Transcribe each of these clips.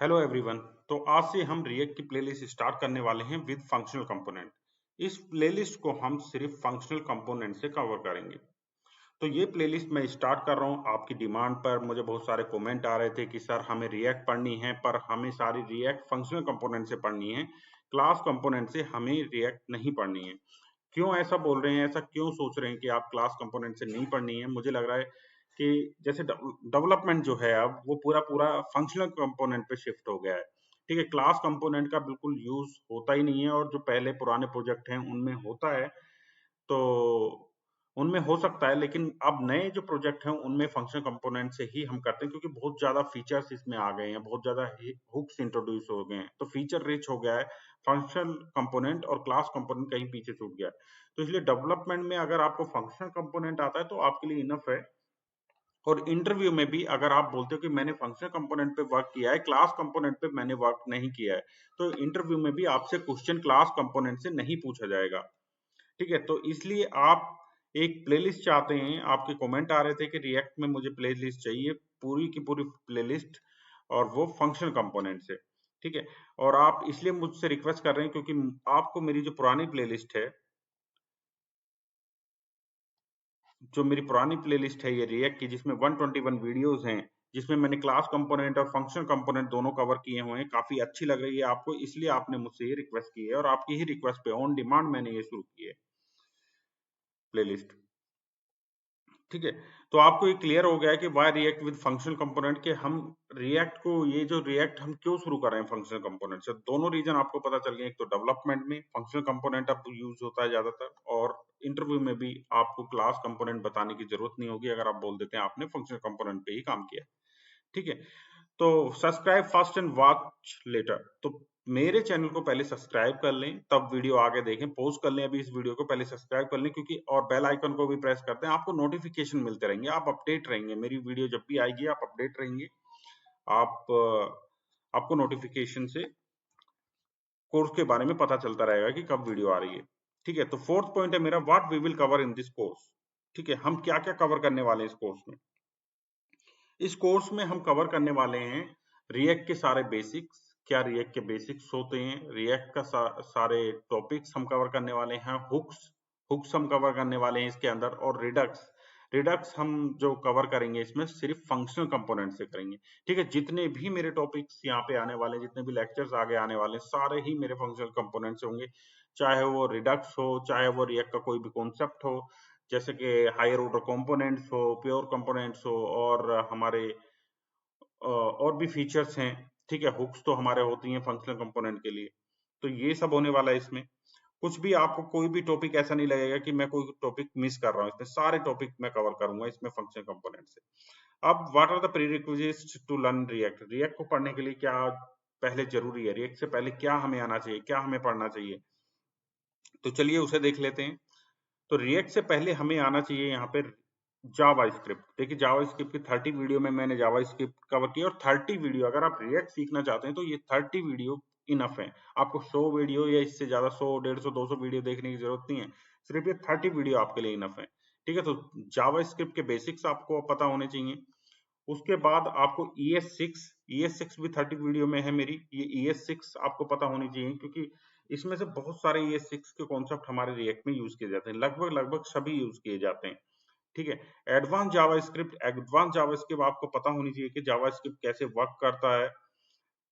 Hello everyone. तो आज से हम रिएक्ट की प्लेलिस्ट स्टार्ट करने वाले हैं विद फंक्शनल कंपोनेंट। इस प्लेलिस्ट को हम सिर्फ फंक्शनल कंपोनेंट से कवर करेंगे। तो ये प्लेलिस्ट मैं स्टार्ट कर रहा हूँ आपकी डिमांड पर। मुझे बहुत सारे कमेंट आ रहे थे कि सर हमें रिएक्ट पढ़नी है, पर हमें सारी रिएक्ट फंक्शनल कंपोनेंट से पढ़नी है, क्लास कंपोनेंट से हमें रिएक्ट नहीं पढ़नी है। क्यों ऐसा बोल रहे हैं, ऐसा क्यों सोच रहे हैं कि आप क्लास कंपोनेंट से नहीं पढ़नी है? मुझे लग रहा है कि जैसे डेवलपमेंट जो है अब वो पूरा पूरा फंक्शनल कंपोनेंट पे शिफ्ट हो गया है। ठीक है, क्लास कंपोनेंट का बिल्कुल यूज होता ही नहीं है, और जो पहले पुराने प्रोजेक्ट हैं उनमें होता है तो उनमें हो सकता है, लेकिन अब नए जो प्रोजेक्ट हैं उनमें फंक्शनल कंपोनेंट से ही हम करते हैं, क्योंकि बहुत ज्यादा फीचर्स इसमें आ गए हैं, बहुत ज्यादा हुक्स इंट्रोड्यूस हो गए हैं, तो फीचर रिच हो गया है फंक्शनल कंपोनेंट, और क्लास कंपोनेंट कहीं पीछे छूट गया है। तो इसलिए डेवलपमेंट में अगर आपको फंक्शनल कंपोनेंट आता है तो आपके लिए इनफ है। और इंटरव्यू में भी अगर आप बोलते हो कि मैंने फंक्शनल कंपोनेंट पे वर्क किया है, क्लास कंपोनेंट पे मैंने वर्क नहीं किया है, तो इंटरव्यू में भी आपसे क्वेश्चन क्लास कंपोनेंट से नहीं पूछा जाएगा। ठीक है, तो इसलिए आप एक प्लेलिस्ट चाहते हैं, आपके कमेंट आ रहे थे कि रिएक्ट में मुझे प्लेलिस्ट चाहिए, पूरी की पूरी प्लेलिस्ट, और वो फंक्शनल कंपोनेंट से। ठीक है, और आप इसलिए मुझसे रिक्वेस्ट कर रहे हैं क्योंकि आपको मेरी जो पुरानी प्लेलिस्ट है, ये रिएक्ट की, जिसमें 121 वीडियोस हैं, जिसमें मैंने क्लास कंपोनेंट और फंक्शनल कंपोनेंट दोनों कवर किए हुए हैं, काफी अच्छी लग रही है आपको, इसलिए आपने मुझसे ये रिक्वेस्ट की है, और आपकी ही रिक्वेस्ट पे ऑन डिमांड मैंने ये शुरू की है प्लेलिस्ट। ठीक है, तो आपको ये क्लियर हो गया है कि why React with functional component, के हम रिएक्ट को, ये जो रिएक्ट हम क्यों शुरू कर रहे हैं फंक्शनल कंपोनेंट से। दोनों रीजन आपको पता चल गए, एक तो डेवलपमेंट में फंक्शनल कंपोनेंट अब यूज होता है ज्यादातर, और इंटरव्यू में भी आपको क्लास कंपोनेंट बताने की जरूरत नहीं होगी अगर आप बोल देते हैं आपने फंक्शनल कंपोनेंट पे ही काम किया। ठीक है, तो subscribe first and watch later. तो मेरे चैनल को पहले सब्सक्राइब कर लें, तब वीडियो आगे देखें। पोस्ट कर लें अभी इस वीडियो को, पहले सब्सक्राइब कर लें, क्योंकि और बेल आइकन को भी प्रेस करते हैं, आपको नोटिफिकेशन मिलते रहेंगे, आप अपडेट रहेंगे, मेरी वीडियो जब भी आएगी आप अपडेट रहेंगे। आप आपको नोटिफिकेशन से कोर्स के बारे में पता चलता रहेगा कि कब वीडियो आ रही है। ठीक है, तो फोर्थ पॉइंट है मेरा, what we will cover in this course. ठीक है, हम क्या क्या कवर करने वाले हैं इस कोर्स में। इस कोर्स में हम कवर करने वाले हैं रिएक्ट के सारे बेसिक्स, क्या रिएक्ट के बेसिक्स होते हैं, रिएक्ट का सारे टॉपिक्स हम कवर करने वाले हैं, हुक्स हुक्स हम कवर करने वाले हैं इसके अंदर, और रिडक्स रिडक्स हम जो कवर करेंगे इसमें सिर्फ फंक्शनल कंपोनेंट से करेंगे। ठीक है, जितने भी मेरे टॉपिक्स यहाँ पे आने वाले हैं, जितने भी लेक्चर्स आगे आने वाले हैं, सारे ही मेरे फंक्शनल कंपोनेंट से होंगे, चाहे वो रिडक्स हो, चाहे वो रिएक्ट का कोई भी कॉन्सेप्ट हो, जैसे कि हायर ऑर्डर कंपोनेंट्स हो, प्योर कंपोनेंट्स हो, और हमारे और भी फीचर्स हैं। ठीक है, हुक्स तो हमारे होती हैं फंक्शनल कंपोनेंट के लिए, तो ये सब होने वाला है इसमें। कुछ भी आपको कोई भी टॉपिक ऐसा नहीं लगेगा कि मैं कोई टॉपिक मिस कर रहा हूँ, इसमें सारे टॉपिक मैं कवर करूंगा इसमें फंक्शनल कंपोनेंट से। अब what are the prerequisites to learn React. React को पढ़ने के लिए क्या पहले जरूरी है, रिएक्ट से पहले क्या हमें आना चाहिए, क्या हमें पढ़ना चाहिए, तो चलिए उसे देख लेते हैं। तो रिएक्ट से पहले हमें आना चाहिए यहाँ पे जावा स्क्रिप्ट। देखिए, जावा स्क्रिप्ट की 30 वीडियो में मैंने जावा स्क्रिप्ट कवर किया, और 30 वीडियो अगर आप रिएक्ट सीखना चाहते हैं तो ये 30 वीडियो इनफ है। आपको 100 वीडियो या इससे ज्यादा 100, 150, 200 वीडियो देखने की जरूरत नहीं है, सिर्फ ये 30 वीडियो आपके लिए इनफ है। ठीक है, तो जावा स्क्रिप्ट के बेसिक्स आपको पता होने चाहिए। उसके बाद आपको ES6 भी 30 वीडियो में है मेरी, ये ES6 आपको पता होनी चाहिए, क्योंकि इसमें से बहुत सारे ES6 के कॉन्सेप्ट हमारे रिएक्ट में यूज किए जाते हैं, लगभग लगभग सभी यूज किए जाते हैं। ठीक है, एडवांस जावास्क्रिप्ट आपको पता होनी चाहिए कि जावास्क्रिप्ट कैसे वर्क करता है।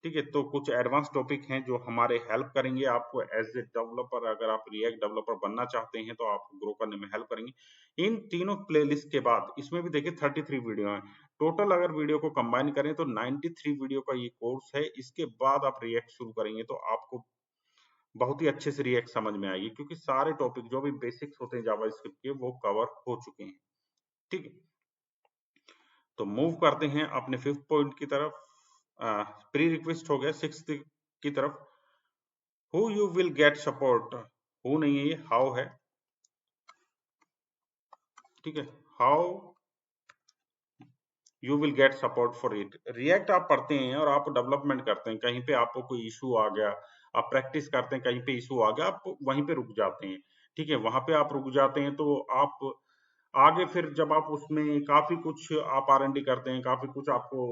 ठीक है, तो कुछ एडवांस टॉपिक हैं जो हमारे हेल्प करेंगे आपको एज ए डेवलपर। अगर आप रिएक्ट डेवलपर बनना चाहते हैं तो आपको ग्रो करने में हेल्प करेंगे। इन तीनों प्लेलिस्ट के बाद इसमें भी देखिए 33 वीडियो हैं टोटल। अगर वीडियो को कंबाइन करें तो 93 वीडियो का ये कोर्स है। इसके बाद आप रिएक्ट शुरू करेंगे तो आपको बहुत ही अच्छे से रिएक्ट समझ में आएगी, क्योंकि सारे टॉपिक जो भी बेसिक्स होते हैं जावास्क्रिप्ट के वो कवर हो चुके हैं। ठीक है, तो मूव करते हैं अपने फिफ्थ पॉइंट की तरफ। प्री रिक्वेस्ट हो गया, सिक्स्थ की तरफ। Who you will get support, who नहीं है, ये हाउ है। ठीक है, how you will get support for it. React आप पढ़ते हैं और आप डेवलपमेंट करते हैं, कहीं पे आपको कोई इशू आ गया, आप प्रैक्टिस करते हैं, कहीं पे इशू आ गया, आप वहीं पे रुक जाते हैं। ठीक है, वहां पे आप रुक जाते हैं तो आप आगे फिर जब आप उसमें काफी कुछ आप R&D करते हैं, काफी कुछ आपको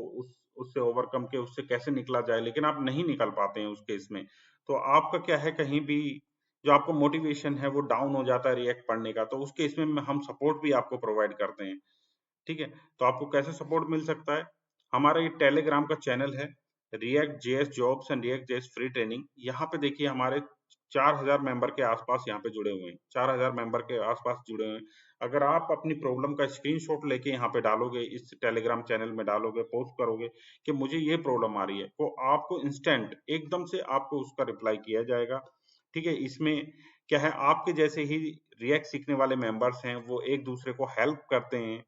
उससे ओवरकम के उससे कैसे निकला जाए, लेकिन आप नहीं निकल पाते हैं उस केस में, तो आपका क्या है, कहीं भी जो आपको मोटिवेशन है वो डाउन हो जाता है रिएक्ट पढ़ने का, तो उस केस में हम सपोर्ट भी आपको प्रोवाइड करते हैं। ठीक है, तो आपको कैसे सपोर्ट मिल सकता है? हमारा ये टेलीग्राम का चैनल है, react JS jobs and react JS free training. यहाँ पे देखिए हमारे 4000 मेंबर के आसपास यहाँ पे जुड़े हुए हैं, 4000 मेंबर के आसपास जुड़े हुए हैं। अगर आप अपनी प्रॉब्लम का स्क्रीनशॉट लेके यहाँ पे डालोगे, इस टेलीग्राम चैनल में डालोगे, पोस्ट करोगे कि मुझे ये प्रॉब्लम आ रही है, तो आपको इंस्टेंट एकदम से आपको उसका रिप्लाई किया जाएगा। ठीक है, इसमें क्या है, आपके जैसे ही रिएक्ट सीखने वाले मेंबर्स हैं वो एक दूसरे को हेल्प करते हैं।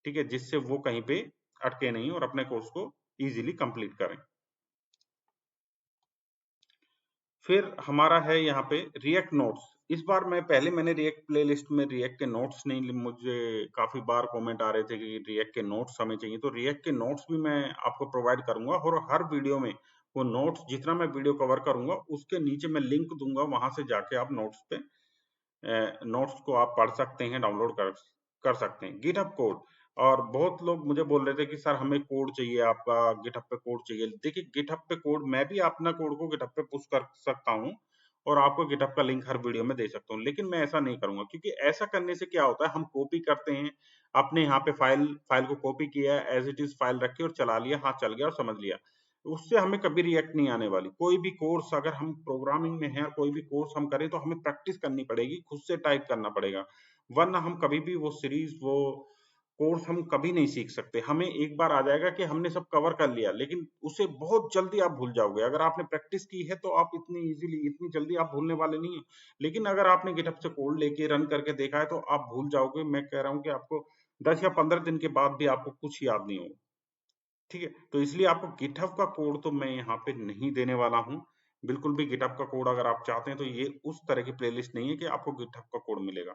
ठीक है, जिससे वो कहीं पे अटके नहीं और अपने कोर्स को इजीली कंप्लीट करें। फिर हमारा है यहाँ पे रिएक्ट नोट्स। इस बार मैंने रिएक्ट प्लेलिस्ट में रिएक्ट के नोट्स नहीं, मुझे काफी बार कमेंट आ रहे थे कि रिएक्ट के नोट्स हमें चाहिए, तो रिएक्ट के नोट्स भी मैं आपको प्रोवाइड करूंगा, और हर वीडियो में वो नोट्स, जितना मैं वीडियो कवर करूंगा उसके नीचे मैं लिंक दूंगा, वहां से जाके आप नोट्स पे नोट्स को आप पढ़ सकते हैं, डाउनलोड कर सकते हैं। गिटहब कोड, और बहुत लोग मुझे बोल रहे थे कि सर हमें कोड चाहिए, आपका गिटहब पे कोड चाहिए। देखिए गिटहब पे कोड, मैं भी अपना कोड को गिटहब पे पुश कर सकता हूँ और आपको गिटहब का लिंक हर वीडियो में दे सकता हूँ, लेकिन मैं ऐसा नहीं करूंगा, क्योंकि ऐसा करने से क्या होता है, हम कॉपी करते हैं अपने यहाँ पे, फाइल को कॉपी किया, एज इट इज फाइल रखी और चला लिया, हाँ चल गया और समझ लिया, उससे हमें कभी रिएक्ट नहीं आने वाली। कोई भी कोर्स अगर हम प्रोग्रामिंग में है, कोई भी कोर्स हम करें, तो हमें प्रैक्टिस करनी पड़ेगी, खुद से टाइप करना पड़ेगा, वरना हम कभी भी वो सीरीज, वो कोर्स हम कभी नहीं सीख सकते। हमें एक बार आ जाएगा कि हमने सब कवर कर लिया, लेकिन उसे बहुत जल्दी आप भूल जाओगे। अगर आपने प्रैक्टिस की है तो आप इतनी इजीली, इतनी जल्दी आप भूलने वाले नहीं है, लेकिन अगर आपने गिटहब से कोड लेके रन करके देखा है तो आप भूल जाओगे। मैं कह रहा हूँ कि आपको 10 या 15 दिन के बाद भी आपको कुछ याद नहीं होगा। ठीक है, तो इसलिए आपको गिटहब का कोड तो मैं यहाँ पे नहीं देने वाला हूँ। बिल्कुल भी गिटहब का कोड अगर आप चाहते हैं तो ये उस तरह की प्लेलिस्ट नहीं है कि आपको गिटहब का कोड मिलेगा।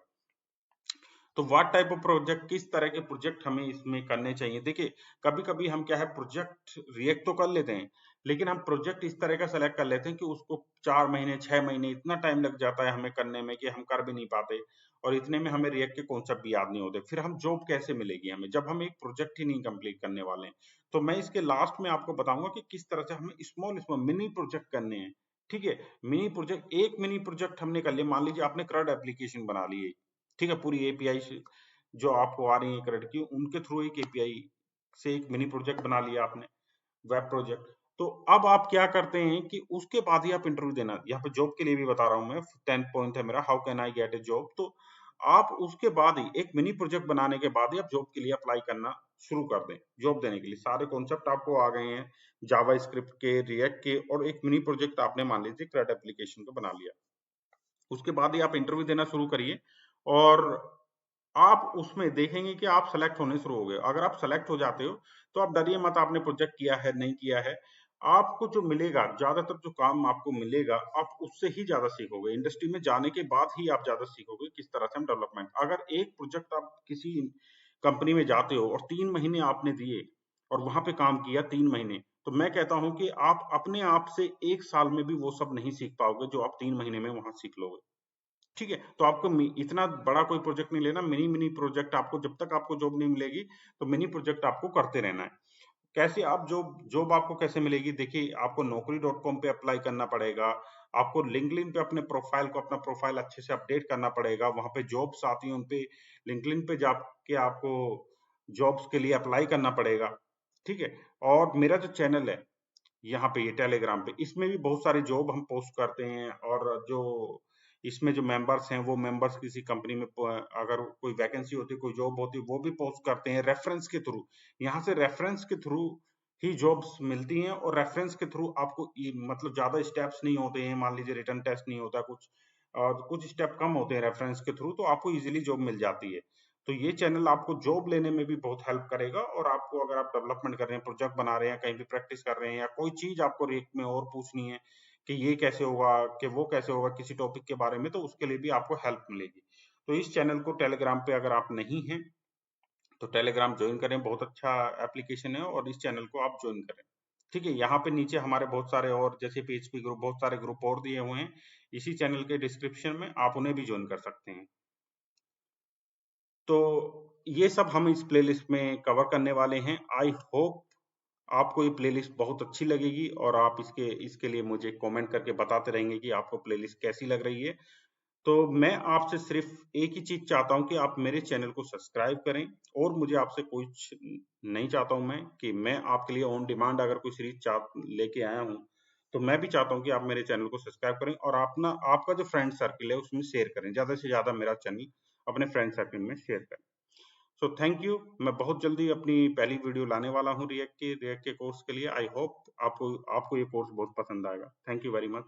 तो व्हाट टाइप ऑफ प्रोजेक्ट, किस तरह के प्रोजेक्ट हमें इसमें करने चाहिए? देखिए कभी कभी हम क्या है, प्रोजेक्ट रिएक्ट तो कर लेते हैं, लेकिन हम प्रोजेक्ट इस तरह का सेलेक्ट कर लेते हैं कि उसको 4 महीने 6 महीने इतना टाइम लग जाता है हमें करने में कि हम कर भी नहीं पाते, और इतने में हमें रिएक्ट के कॉन्सेप्ट भी याद नहीं होते। फिर हम जॉब कैसे मिलेगी हमें, जब हम एक प्रोजेक्ट ही नहीं कंप्लीट करने वाले हैं? तो मैं इसके लास्ट में आपको बताऊंगा कि किस तरह से हमें स्मॉल स्मॉल मिनी प्रोजेक्ट करने हैं। ठीक है, मिनी प्रोजेक्ट, एक मिनी प्रोजेक्ट हमने कर लिया, मान लीजिए आपने क्रड एप्लीकेशन बना ली है, ठीक है, पूरी एपीआई जो आपको आ रही है क्रेडिट की, उनके थ्रू एक एपीआई से एक मिनी प्रोजेक्ट बना लिया आपने, वेब प्रोजेक्ट। तो अब आप क्या करते हैं कि उसके बाद ही आप इंटरव्यू देना, यहाँ पे जॉब के लिए भी बता रहा हूँ मैं, 10 पॉइंट है मेरा, how can I get A job. तो आप उसके बाद ही, एक मिनी प्रोजेक्ट बनाने के बाद ही आप जॉब के लिए अप्लाई करना शुरू कर दें। जॉब देने के लिए सारे कॉन्सेप्ट आपको आ गए हैं, जावा स्क्रिप्ट के, रिएक्ट के, और एक मिनी प्रोजेक्ट आपने मान लीजिए क्रेड एप्लीकेशन को बना लिया, उसके बाद ही आप इंटरव्यू देना शुरू करिए, और आप उसमें देखेंगे कि आप सेलेक्ट होने शुरू हो गए। अगर आप सेलेक्ट हो जाते हो तो आप डरिए मत, आपने प्रोजेक्ट किया है नहीं किया है, आपको जो मिलेगा, ज्यादातर जो काम आपको मिलेगा, आप उससे ही ज्यादा सीखोगे। इंडस्ट्री में जाने के बाद ही आप ज्यादा सीखोगे किस तरह से हम डेवलपमेंट। अगर एक प्रोजेक्ट आप किसी कंपनी में जाते हो और 3 महीने आपने दिए और वहां पे काम किया 3 महीने, तो मैं कहता हूं कि आप अपने आप से 1 साल में भी वो सब नहीं सीख पाओगे जो आप 3 महीने में वहां सीख लोगे। ठीक है, तो आपको इतना बड़ा कोई प्रोजेक्ट नहीं लेना, मिनी मिनी प्रोजेक्ट आपको, जब तक आपको जॉब नहीं मिलेगी तो मिनी प्रोजेक्ट आपको करते रहना है। कैसे आप जॉब जॉब आपको कैसे मिलेगी? देखिए आपको naukri.com पे अप्लाई करना पड़ेगा, आपको लिंक्डइन पे अपने प्रोफाइल को, अपना प्रोफाइल अच्छे से अपडेट करना पड़ेगा, वहां पे जॉब्स आती हैं उन पे लिंक्डइन पे जाके आपको जॉब्स के लिए अप्लाई करना पड़ेगा। ठीक है, और मेरा जो चैनल है यहाँ पे, ये टेलीग्राम पे, इसमें भी बहुत सारे जॉब हम पोस्ट करते हैं, और जो इसमें जो मेंबर्स हैं वो मेंबर्स किसी कंपनी में अगर कोई वैकेंसी होती है, कोई जॉब होती है, वो भी पोस्ट करते हैं रेफरेंस के थ्रू। यहाँ से रेफरेंस के थ्रू ही जॉब्स मिलती हैं, और रेफरेंस के थ्रू आपको मतलब ज्यादा स्टेप्स नहीं होते हैं, मान लीजिए रिटर्न टेस्ट नहीं होता कुछ, और कुछ स्टेप कम होते हैं रेफरेंस के थ्रू, तो आपको इजीली जॉब मिल जाती है। तो ये चैनल आपको जॉब लेने में भी बहुत हेल्प करेगा, और आपको अगर आप डेवलपमेंट कर रहे हैं, प्रोजेक्ट बना रहे हैं, कहीं भी प्रैक्टिस कर रहे हैं, या कोई चीज आपको रिएक्ट में और पूछनी है कि ये कैसे होगा, कि वो कैसे होगा किसी टॉपिक के बारे में, तो उसके लिए भी आपको हेल्प मिलेगी। तो इस चैनल को टेलीग्राम पे अगर आप नहीं हैं तो टेलीग्राम ज्वाइन करें, बहुत अच्छा एप्लीकेशन है, और इस चैनल को आप ज्वाइन करें। ठीक है, यहाँ पे नीचे हमारे बहुत सारे और, जैसे पीएचपी ग्रुप, बहुत सारे ग्रुप और दिए हुए हैं इसी चैनल के डिस्क्रिप्शन में, आप उन्हें भी ज्वाइन कर सकते हैं। तो ये सब हम इस प्लेलिस्ट में कवर करने वाले हैं। आई होप आपको ये प्लेलिस्ट बहुत अच्छी लगेगी और आप इसके लिए मुझे कमेंट करके बताते रहेंगे कि आपको प्लेलिस्ट कैसी लग रही है। तो मैं आपसे सिर्फ एक ही चीज चाहता हूं कि आप मेरे चैनल को सब्सक्राइब करें, और मुझे आपसे कुछ नहीं चाहता हूं मैं कि मैं आपके लिए ऑन डिमांड अगर कोई सीरीज लेके आया हूं, तो मैं भी चाहता हूं कि आप मेरे चैनल को सब्सक्राइब करें और आपका जो फ्रेंड सर्कल है उसमें शेयर करें, ज्यादा से ज्यादा मेरा चैनल अपने फ्रेंड सर्कल में शेयर करें। So thank you. मैं बहुत जल्दी अपनी पहली वीडियो लाने वाला हूँ रिएक्ट के कोर्स के लिए। आई होप आपको ये कोर्स बहुत पसंद आएगा। Thank you very much.